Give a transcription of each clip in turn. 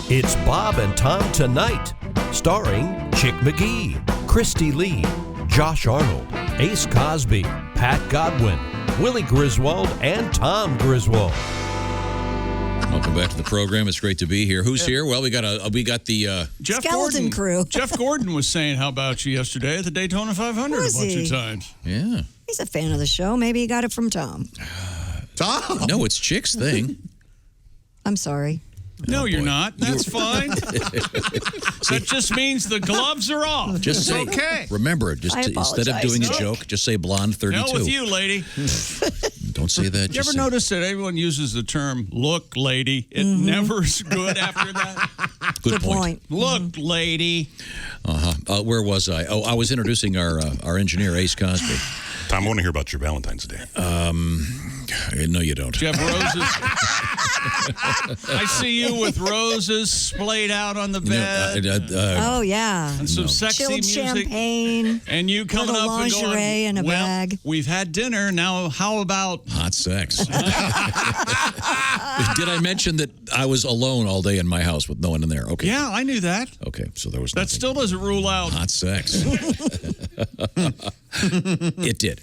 It's Bob and Tom Tonight, starring Chick McGee, Christy Lee, Josh Arnold, Ace Cosby, Pat Godwin, Willie Griswold, and Tom Griswold. Welcome back to the program. It's great to be here. Who's here? Well, we got the Jeff skeleton Gordon crew. Jeff Gordon was saying how about you yesterday at the Daytona 500 a bunch of times. Yeah. He's a fan of the show. Maybe he got it from Tom. Tom? No, it's Chick's thing. I'm sorry. No, you're not. That's fine. That just means the gloves are off. Just say, okay. Remember, just instead of doing a joke, just say blonde 32. Hell with you, lady. Don't say that. You ever notice that everyone uses the term "look, lady"? It never's good after that. Good point. Look, lady. Where was I? Oh, I was introducing our engineer, Ace Cosby. Tom, I want to hear about your Valentine's Day. No, you don't. Do you have roses? I see you with roses splayed out on the bed. Oh, yeah. And some sexy Chilled music. champagne. And you coming little up and going, lingerie in a bag. We've had dinner. Now, how about... Hot sex. Did I mention that I was alone all day in my house with no one in there? Okay. Yeah, I knew that. Okay, so there was That nothing. still doesn't rule out... Hot sex. It did.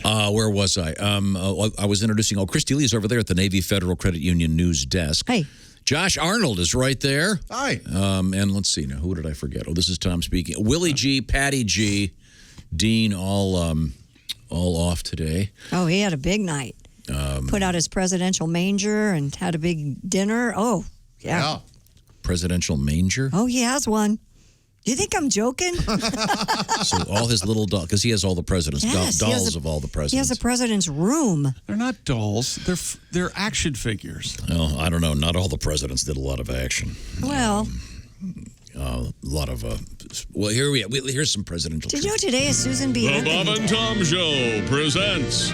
Where was I? I was introducing... Christy Lee's over there at the Navy Federal Credit Union news desk. Hey. Josh Arnold is right there. Hi. And let's see now. Who did I forget? Oh, this is Tom speaking. Willie G, Patty G, Dean, all off today. Oh, he had a big night. Put out his presidential manger and had a big dinner. Oh, yeah. Presidential manger? Oh, he has one. Do you think I'm joking? So all his little dolls, because he has all the presidents, Yes, dolls of all the presidents. He has a president's room. They're not dolls. They're action figures. Well, I don't know. Not all the presidents did a lot of action. Well, A lot of, well, here's some presidential. did you know today is Susan B. The Anthony Bob and Day? Tom Show presents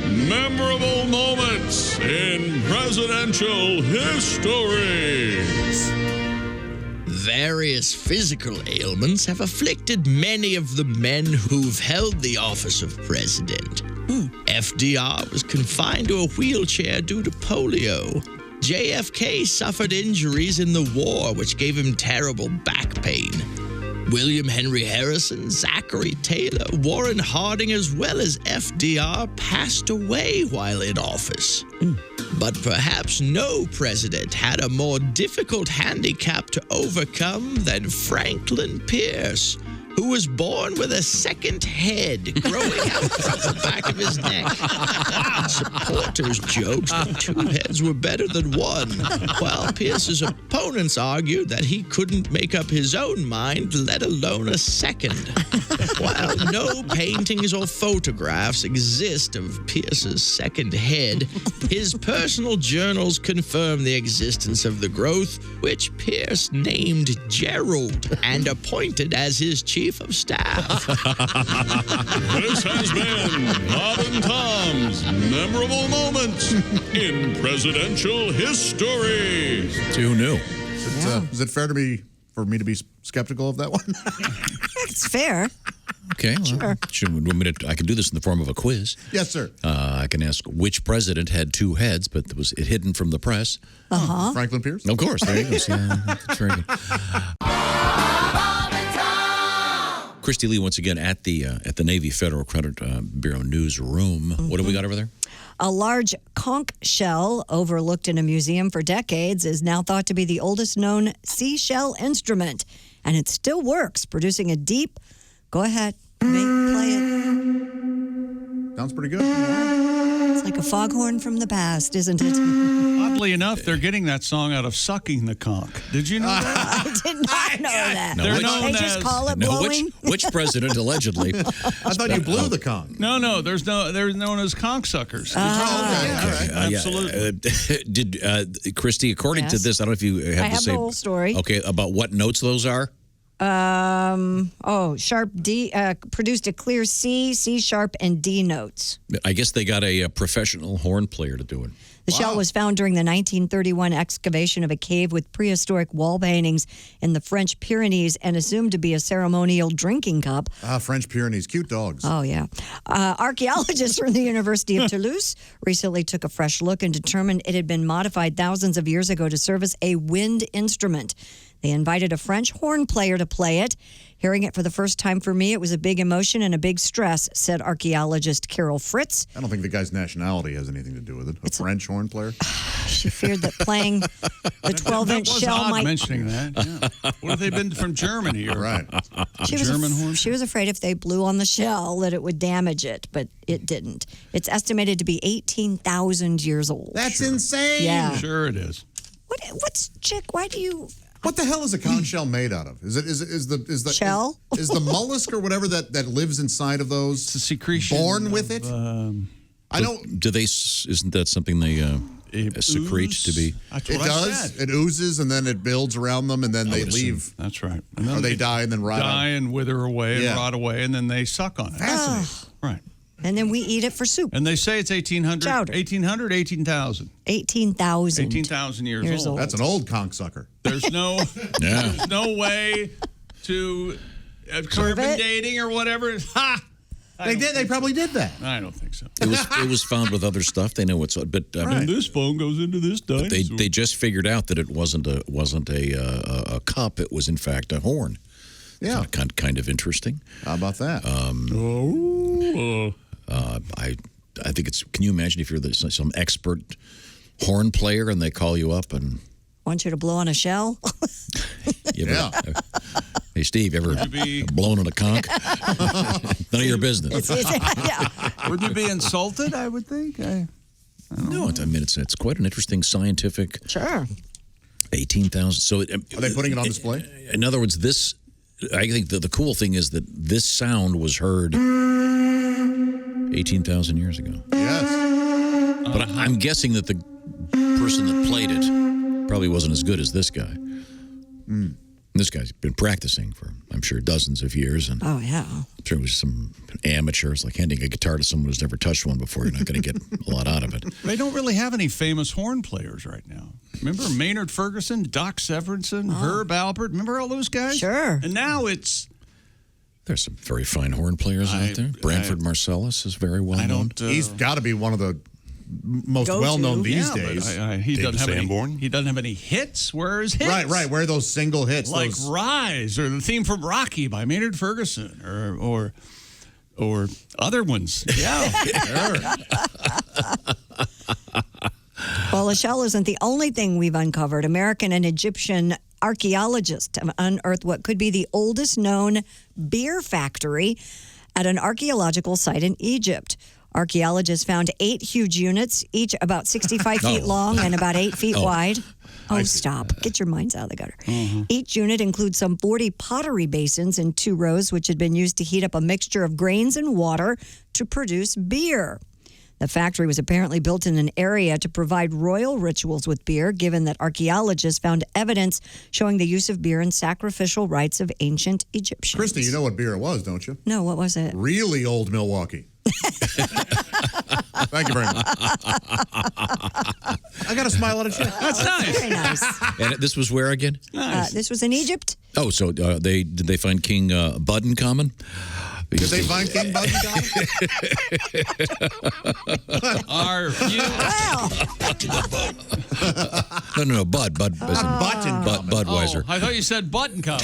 Memorable Moments in Presidential History. Various physical ailments have afflicted many of the men who've held the office of president. FDR was confined to a wheelchair due to polio. JFK suffered injuries in the war, which gave him terrible back pain. William Henry Harrison, Zachary Taylor, Warren Harding, as well as FDR passed away while in office. But perhaps no president had a more difficult handicap to overcome than Franklin Pierce, who was born with a second head growing out from the back of his neck. Supporters joked that two heads were better than one, while Pierce's opponents argued that he couldn't make up his own mind, let alone a second. While no paintings or photographs exist of Pierce's second head, his personal journals confirm the existence of the growth, which Pierce named Gerald and appointed as his chief of staff. This has been Bob and Tom's Memorable Moments in Presidential History. Who knew? Is it fair for me to be skeptical of that one? It's fair. Okay. Well, Sure. I can do this in the form of a quiz. Yes, sir. I can ask which president had two heads, but was it hidden from the press? Franklin Pierce? Of course. There you go. Yeah, that's very good. Christy Lee once again at the Navy Federal Credit Bureau newsroom. What do we got over there? A large conch shell overlooked in a museum for decades is now thought to be the oldest known seashell instrument, and it still works, producing a deep. Go ahead, play it. Sounds pretty good. It's like a foghorn from the past, isn't it? Oddly enough, they're getting that song out of sucking the conch. Did you know that? I did not know that. No, They're which- known They just as- call it No, blowing. which president allegedly? I thought you blew the con. No, they're known as conch suckers. Absolutely. Did Christy? According to Yes. this, I don't know if you have I to have say the whole story. Okay, about what notes those are. Sharp D produced a clear C sharp, and D notes. I guess they got a professional horn player to do it. The shell was found during the 1931 excavation of a cave with prehistoric wall paintings in the French Pyrenees and assumed to be a ceremonial drinking cup. French Pyrenees, cute dogs. Oh, yeah. Archaeologists from the University of Toulouse recently took a fresh look and determined it had been modified thousands of years ago to serve as a wind instrument. They invited a French horn player to play it. Hearing it for the first time for me, it was a big emotion and a big stress, said archaeologist Carol Fritz. I don't think the guy's nationality has anything to do with it. A French horn player? She feared that playing the 12-inch shell might... mentioning that. Yeah. What have they been from Germany? Or Right. German horn? She was afraid if they blew on the shell that it would damage it, but it didn't. It's estimated to be 18,000 years old. That's insane. Yeah. Sure it is. What's Chick? Why do you... What the hell is a conch shell made out of? Is the shell? Is the mollusk or whatever that lives inside of those It's a secretion. born with it? I don't. Do they? Isn't that something they secrete to be? That's It what I does. said. It oozes and then it builds around them and then they would assume. leave. That's right. And then Or they die and then rot. die and wither away and Yeah. rot away, and then they suck on it. Fascinating. Right. And then we eat it for soup. And they say it's 1800, Chowder. 1800, 18,000. 18,000. 18,000 years Years old. old. That's an old conch sucker. There's no, Yeah. there's no way to carbon it? dating or whatever. Ha! They probably did that. I don't think so. It was found with other stuff. They know what's, but And this phone goes into this dinosaur. they just figured out that it wasn't a cup. It was in fact a horn. Yeah. Kind of interesting. How about that? I think it's. Can you imagine if you're some expert horn player and they call you up and Want you to blow on a shell? Hey Steve, ever be- blown on a conch? None of your business. Yeah. Wouldn't you be insulted, I would think? No, I mean it's quite an interesting scientific. Sure. 18,000. So Are they putting it on display? In other words, this. I think the cool thing is that this sound was heard 18,000 years ago. Yes. But I'm guessing that the person that played it probably wasn't as good as this guy. This guy's been practicing for, I'm sure, dozens of years. And Oh, yeah. I'm sure it was some amateurs, like handing a guitar to someone who's never touched one before. You're not going to get a lot out of it. They don't really have any famous horn players right now. Remember Maynard Ferguson, Doc Severinsen, Herb Albert? Remember all those guys? Sure. And now it's... There's some very fine horn players out there. Branford Marcellus is very well known. He's got to be one of the most Go-to. well-known these Yeah, but days. he David doesn't have any. Sanborn? He doesn't have any hits. Where are his hits? Right. Where are those single hits? Like those, Rise or the theme from Rocky by Maynard Ferguson or other ones. Yeah. Well, a shell isn't the only thing we've uncovered. American and Egyptian archaeologists have unearthed what could be the oldest known beer factory at an archaeological site in Egypt. Archaeologists found 8 huge units, each about 65 feet long and about 8 feet wide. Oh, stop. Get your minds out of the gutter. Each unit includes some 40 pottery basins in 2 rows, which had been used to heat up a mixture of grains and water to produce beer. The factory was apparently built in an area to provide royal rituals with beer, given that archaeologists found evidence showing the use of beer in sacrificial rites of ancient Egyptians. Christy, you know what beer it was, don't you? No, what was it? Really old Milwaukee. Thank you very much. I got a smile out of shit. That's nice. Very nice. And this was where again? This was in Egypt? Oh, so did they find King Button common? Did they find King Bud? Are you? Well, No, Bud. Bud. Button common. Budweiser. I thought you said button cup.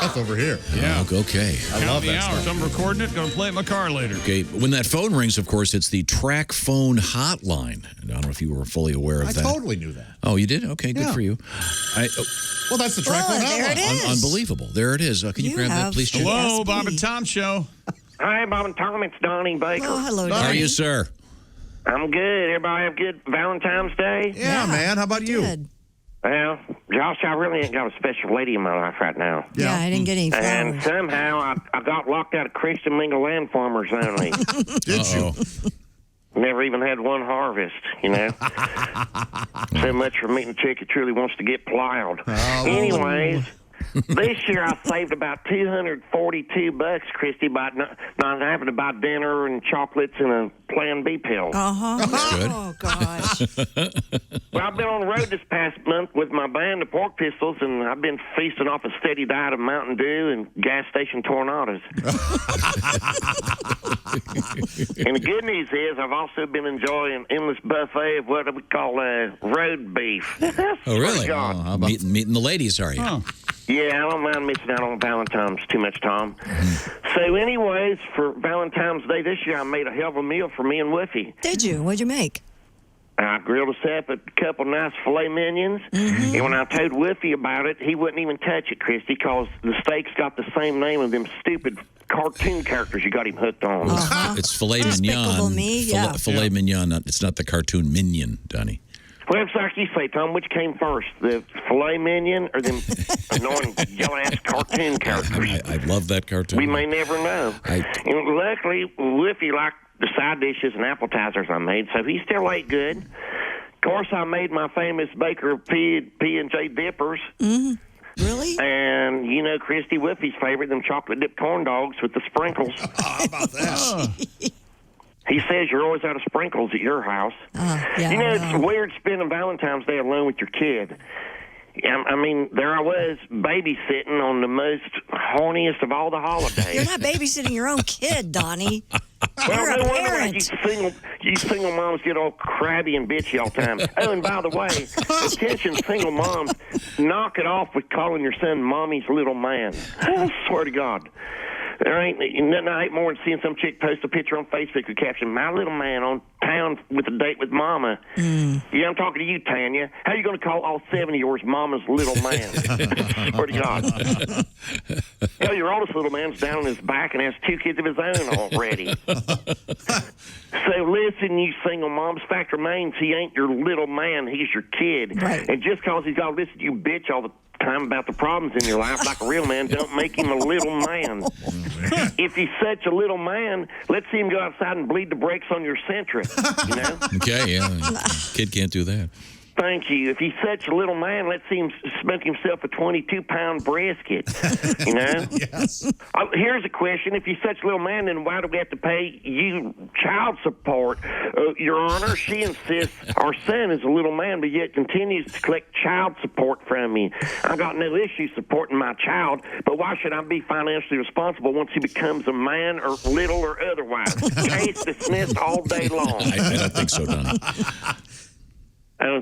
That's over here. Yeah. Okay. I love Count the that hours. stuff. I'm recording it. Going to play it in my car later. Okay. When that phone rings, of course, it's the track phone hotline. I don't know if you were fully aware of I that. totally knew that. Oh, you did? Okay, good Yeah. for you. Well, that's the track Oh, one there it hotline. is. Unbelievable. There it is. Can you You grab that, have- please, Jim? Hello, SP. Bob and Tom Show. Hi, Bob and Tom. It's Donnie Baker. Oh, hello, How are Donnie. you, sir? I'm good. Everybody have a good Valentine's Day? Yeah, man. How about you? Good. Well, Josh, I really ain't got a special lady in my life right now. Yeah, I didn't get any And flowers. somehow I got locked out of Christian Mingle Land Farmers only. Did you? Never even had one harvest, you know. So much for meeting a chick who truly wants to get plowed. Anyways, This year I saved about $242, Christy, by not having to buy dinner and chocolates and a Plan B pill. That's good. Oh, gosh. Well, I've been on the road this past month with my band, the Pork Pistols, and I've been feasting off a steady diet of Mountain Dew and gas station tornadoes. And the good news is I've also been enjoying an endless buffet of what we call road beef. Oh, really? God. How about meeting the ladies, are you? Oh. Yeah, I don't mind missing out on Valentine's too much, Tom. So anyways, for Valentine's Day this year, I made a hell of a meal for me and Woofy. Did you? What'd you make? I grilled us up a couple nice filet minions, and when I told Woofy about it, he wouldn't even touch it, Christy, because the steak's got the same name as them stupid cartoon characters you got him hooked on. It's filet Despicable mignon. Me, yeah. Filet mignon. It's not the cartoon minion, Donnie. Well, it's like you say, Tom, which came first, the filet minion or them annoying yellow-ass cartoon characters? I love that cartoon. We may never know. And luckily, Woofy liked the side dishes and appetizers I made, so he still ate good. Of course, I made my famous Baker P&J dippers. Really? And, you know, Christy, Woofy's favorite, them chocolate-dipped corn dogs with the sprinkles. How about that? He says you're always out of sprinkles at your house. Yeah, You know, it's weird spending Valentine's Day alone with your kid. I mean, there I was babysitting on the most horniest of all the holidays. You're not babysitting your own kid, Donnie. Well, You're no a wonder why parent. you single moms get all crabby and bitchy all the time. Oh, and by the way, attention single moms, knock it off with calling your son Mommy's little man. I swear to God. There ain't nothing I hate more than seeing some chick post a picture on Facebook with caption, "My little man on town with a date with Mama." Yeah, I'm talking to you, Tanya. How you going to call all 7 of yours Mama's little man? Swear to God. Hell, your oldest little man's down on his back and has 2 kids of his own already. So listen, you single moms, fact remains he ain't your little man, he's your kid. Right. And just because he's got to listen to you bitch all the time about the problems in your life like a real man don't make him a little man. If he's such a little man, let's see him go outside and bleed the brakes on your Sentra, you know? Okay, yeah. Kid can't do that. Thank you. If he's such a little man, let's see him smoke himself a 22-pound brisket, you know? Yes. Here's a question. If he's such a little man, then why do we have to pay you child support? Your Honor, she insists our son is a little man, but yet continues to collect child support from me. I got no issue supporting my child, but why should I be financially responsible once he becomes a man or little or otherwise? Case dismissed all day long. I don't think so, Donnie.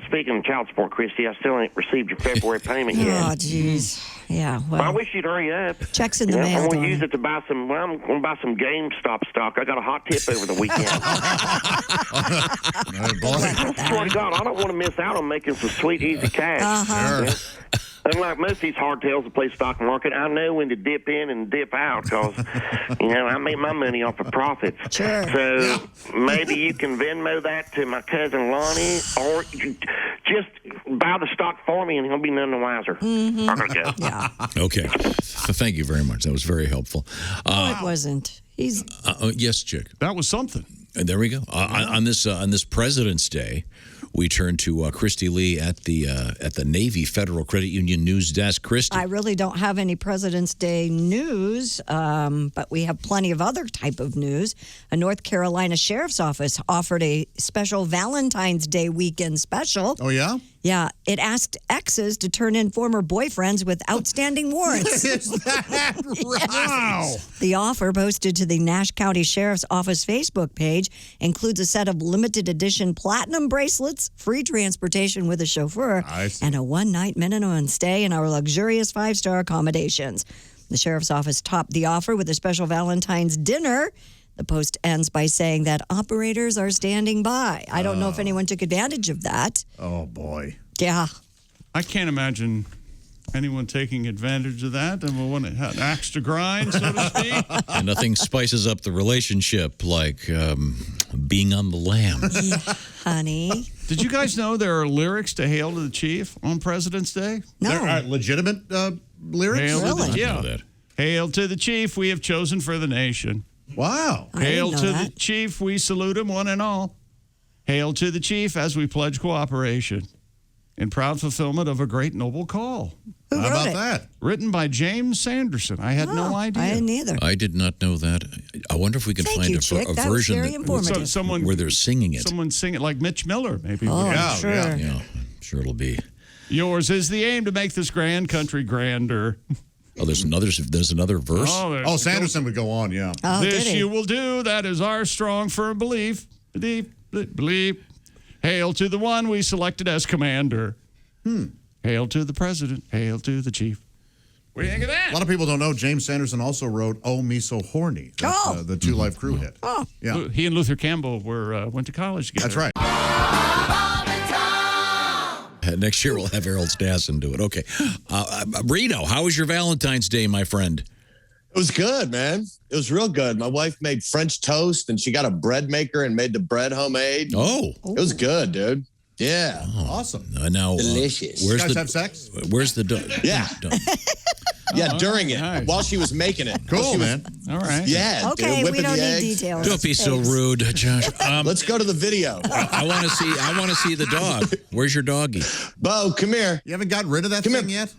Speaking of child support, Christy, I still ain't received your February payment yet. Oh, jeez. Yeah, Well, I well, wish you'd hurry up. check's in the I'm mail, going to Donnie. use it to buy some. Well, I'm going to buy some GameStop stock. I got a hot tip over the weekend. Oh, boy. Swear to God, I don't want to miss out on making some sweet, easy cash. Sure. Unlike most of these hardtails that play stock market, I know when to dip in and dip out because, you know, I make my money off of profits. Sure. So maybe you can Venmo that to my cousin Lonnie, or just buy the stock for me and he'll be none the wiser. I'm going to go. Yeah. Okay. Thank you very much. That was very helpful. It wasn't. He's Yes, Chick. That was something. And there we go. On this President's Day, we turn to Christy Lee at the Navy Federal Credit Union News Desk. Christy. I really don't have any President's Day news, but we have plenty of other type of news. A North Carolina Sheriff's Office offered a special Valentine's Day weekend special. Oh, yeah? Yeah, it asked exes to turn in former boyfriends with outstanding warrants. Is that right? Wow. The offer, posted to the Nash County Sheriff's Office Facebook page, includes a set of limited edition platinum bracelets, free transportation with a chauffeur, I see. and a one-night minimum stay in our luxurious 5-star accommodations. The Sheriff's Office topped the offer with a special Valentine's dinner. The post ends by saying that operators are standing by. I don't know if anyone took advantage of that. Oh, boy. Yeah. I can't imagine anyone taking advantage of that. And we'll want an axe to grind, so to speak. And nothing spices up the relationship like being on the lam. Yeah, honey. Did you guys know there are lyrics to Hail to the Chief on President's Day? No. There are legitimate lyrics? Hail to Really? the, I yeah. know that. Hail to the Chief we have chosen for the nation. Wow. I didn't Hail know to that. the Chief, we salute him one and all. Hail to the Chief as we pledge cooperation. in proud fulfillment of a great noble call. Who How wrote about it? that? Written by James Sanderson. I had no idea. I didn't either. I did not know that. I wonder if we can Thank find you, a Chick. That was version very informative. Someone where they're singing it. Someone sing it like Mitch Miller, maybe. Oh, Yeah, I'm sure. yeah. Yeah, I'm sure it'll be. Yours is the aim to make this grand country grander. Oh, there's another verse. Oh, Sanderson would go on, yeah. Oh, This did he? you will do. That is our strong, firm belief. Believe. Hail to the one we selected as commander. Hail to the president. Hail to the chief. What do you think of that? A lot of people don't know James Sanderson also wrote "Oh Me So Horny," the Two Life Crew hit. Oh. Yeah, He and Luther Campbell went to college together. that's right. Next year we'll have Errol Stassen do it. Okay. Reno, how was your Valentine's Day, my friend? It was good, man. It was real good. My wife made French toast, and she got a bread maker and made the bread homemade. Oh. It was good, dude. Yeah. Awesome. Now, Delicious. You guys have sex? Where's the dog? Yeah. Yeah, during it, nice. while she was making it. Cool, man. All right. Yeah, Okay, dude, we whipping don't the need eggs. details. Don't be so Thanks. rude, Josh. Let's go to the video. I want to see the dog. Where's your doggy? Bo, come here. You haven't gotten rid of that Come thing here. yet?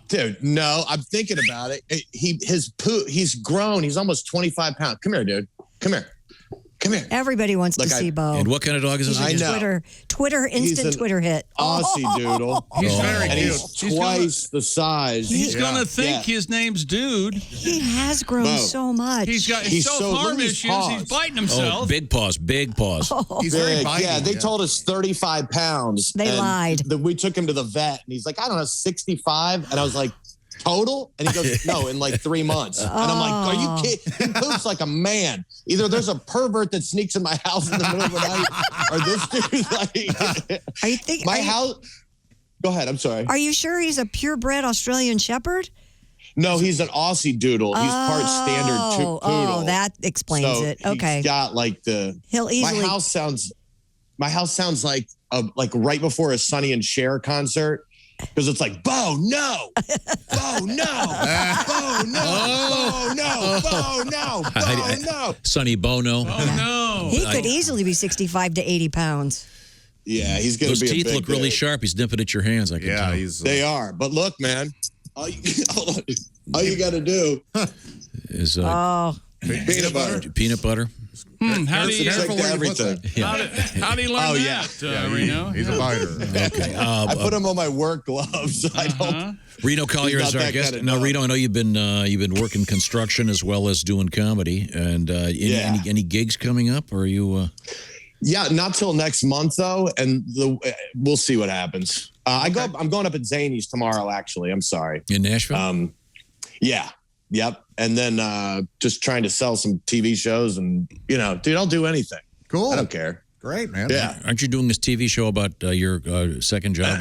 Dude, no, I'm thinking about it. He's grown. He's almost 25 pounds. Come here, dude. Come here. Come here. Everybody wants to see Bo. And what kind of dog is this? I know. Twitter, instant Twitter hit. Aussie doodle. He's very And cute. he's twice the size. He's gonna think Yeah. his name's Dude. He has grown Bo. so much. He's got He's so- self-harm look at his issues. paws. He's biting Oh, himself. big paws. He's very Big. biting. Yeah, they told us 35 pounds. They and lied. We took him to the vet, and he's like, I don't know, 65. And I was like, total? And he goes, no, in like 3 months. And I'm like, are you kidding? He poops like a man. Either there's a pervert that sneaks in my house in the middle of the night, or this dude, like, Are you think? my house. Go ahead. I'm sorry. Are you sure he's a purebred Australian Shepherd? No, he's an Aussie doodle. He's part standard poodle. Oh, that explains So it. Okay. He's got like the. He'll easily. My house sounds like right before a Sonny and Cher concert. Because it's like, Bo, no. Bo, no. Bo, no. Bo, no. Bo, no. Bo, no. Sonny Bono. Oh no. He could easily be 65 to 80 pounds. Yeah, he's going Those to be teeth a big look really dude. sharp. He's nipping at your hands. I can tell. They are. But look, man. All you got to do is peanut butter. Peanut butter. How do you Check everything. how do you learn Oh, that, Reno? He's a biter. Okay. I put them on my work gloves. I don't. Reno Collier He's is not our that guest. kind of Now, dog. Reno, I know you've been working construction as well as doing comedy. And any gigs coming up? Or are you? Yeah, not till next month though, and we'll see what happens. I'm going up at Zany's tomorrow. Actually, I'm sorry. In Nashville. Yeah. Yep. And then just trying to sell some TV shows, and dude, I'll do anything. Cool. I don't care. Great, man. Yeah. Aren't you doing this TV show about your second job?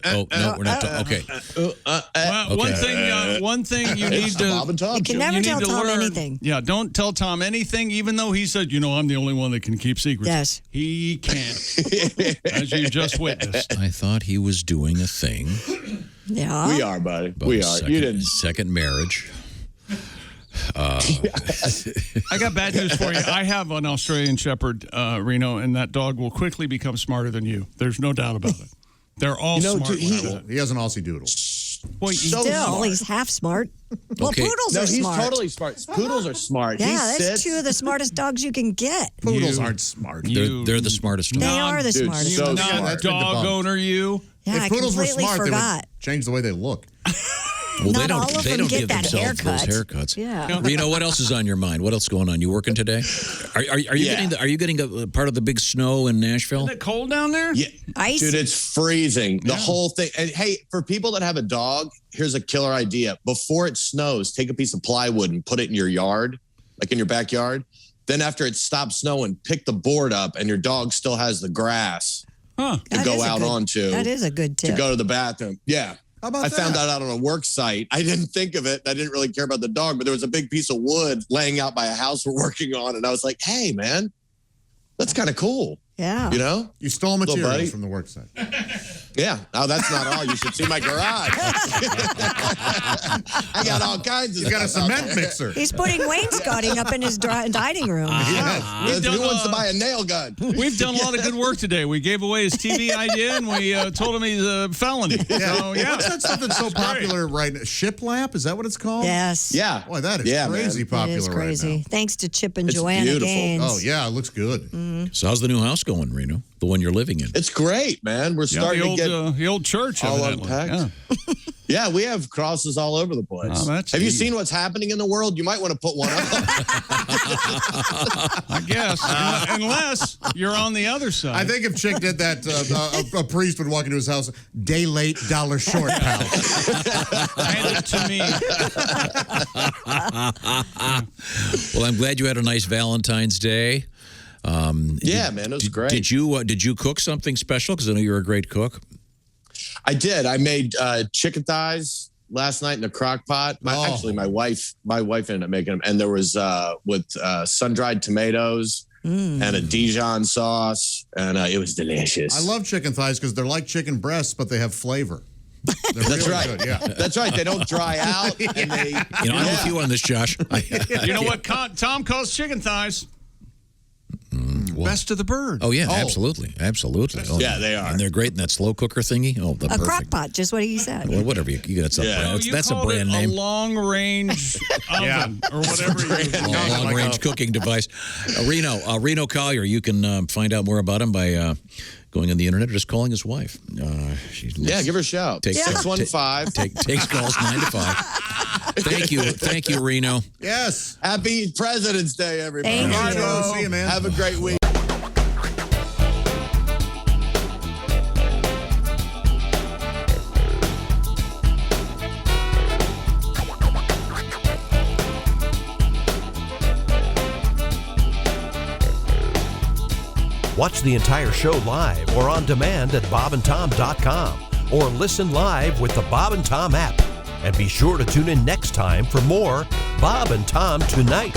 Oh no, we're not. Okay. Well, one thing you need to. Bob and Tom. You can Show. never you need tell to Tom learn. anything. Yeah, don't tell Tom anything, even though he said, I'm the only one that can keep secrets. Yes. He can't, as you just witnessed. I thought he was doing a thing. Yeah. We are, buddy. About We a are. Second, You didn't. second marriage. I got bad news for you. I have an Australian Shepherd, Reno, and that dog will quickly become smarter than you. There's no doubt about it. They're all smart. dude, He has an Aussie doodle. Well, So Still, smart. he's half smart. Well, Okay. poodles No, are he's smart. totally smart. Poodles are smart. Yeah, he that's sits. two of the smartest dogs you can get. Poodles aren't smart. They're the smartest. They One. are the Dude, smartest. so ones. not smart. That's been dog debunked. owner, you. Yeah, If I poodles were completely smart, forgot. they would change the way they look. Well, Not they don't. all of They them don't get give that themselves those haircut. haircuts. Yeah. Reno, what else is on your mind? What else is going on? You working today? Are you Yeah. getting a part of the big snow in Nashville? Isn't it cold down there? Yeah. Ice. Dude, it's freezing. The whole thing. And hey, for people that have a dog, here's a killer idea. Before it snows, take a piece of plywood and put it in your yard, like in your backyard. Then after it stops snowing, pick the board up, and your dog still has the grass Huh. to That go is a out good- onto That is a good to tip. go to the bathroom. Yeah. How about I found that? that out on a work site. I didn't think of it. I didn't really care about the dog, but there was a big piece of wood laying out by a house we're working on. And I was like, hey, man, that's kind of cool. Yeah. You know? You stole buddy. materials from the work site. Yeah. Oh, that's not all. You should see my garage. I got all kinds of He's got a stuff out cement there. mixer. He's putting wainscoting up in his dining room. Who wants to buy a nail gun? We've done a lot of good work today. We gave away his TV idea, and we told him he's a felony. Yeah. So, yeah. What's that stuff that's so popular right now? Shiplap? Is that what it's called? Yes. Yeah. Boy, that is crazy popular It is crazy. right now. Thanks to Chip and It's Joanna beautiful. Gaines. Oh, yeah, it looks good. So how's the new house going, Reno? The one you're living in? It's great, man. We're starting the old, to get the old church. all evidently. unpacked. Yeah. Yeah, we have crosses all over the place. Oh, that's have you neat. seen what's happening in the world? You might want to put one up. I guess. Unless you're on the other side. I think if Chick did that, a priest would walk into his house, day late, dollar short, pal. Hand it to me. Well, I'm glad you had a nice Valentine's Day. Yeah, man, it was great. Did you cook something special? Because I know you're a great cook. I did. I made chicken thighs last night in a crock pot. Actually, my wife ended up making them, and there was with sun-dried tomatoes and a Dijon sauce, and it was delicious. I love chicken thighs because they're like chicken breasts, but they have flavor. They're That's really right. good, yeah. That's right. They don't dry out, and they. You know, I'm with you on this, Josh. You know what Tom calls chicken thighs? Best of the bird. Oh, yeah, absolutely. Absolutely. Oh, Yeah, they are. And they're great in that slow cooker thingy. Oh, the A perfect. crock pot, just what he said. Well, whatever. You got something. Yeah. That's a called brand it name. A long-range oven or whatever you Long-range cooking device. Reno Collier. You can find out more about him by going on the internet or just calling his wife. Yeah, give her a shout. 615. Takes calls 9 to 5. Thank you, Reno. Yes. Happy President's Day, everybody. Thank All right, you. brother. See you, man. Have a great week. Watch the entire show live or on demand at bobandtom.com or listen live with the Bob and Tom app. And be sure to tune in next time for more Bob and Tom Tonight.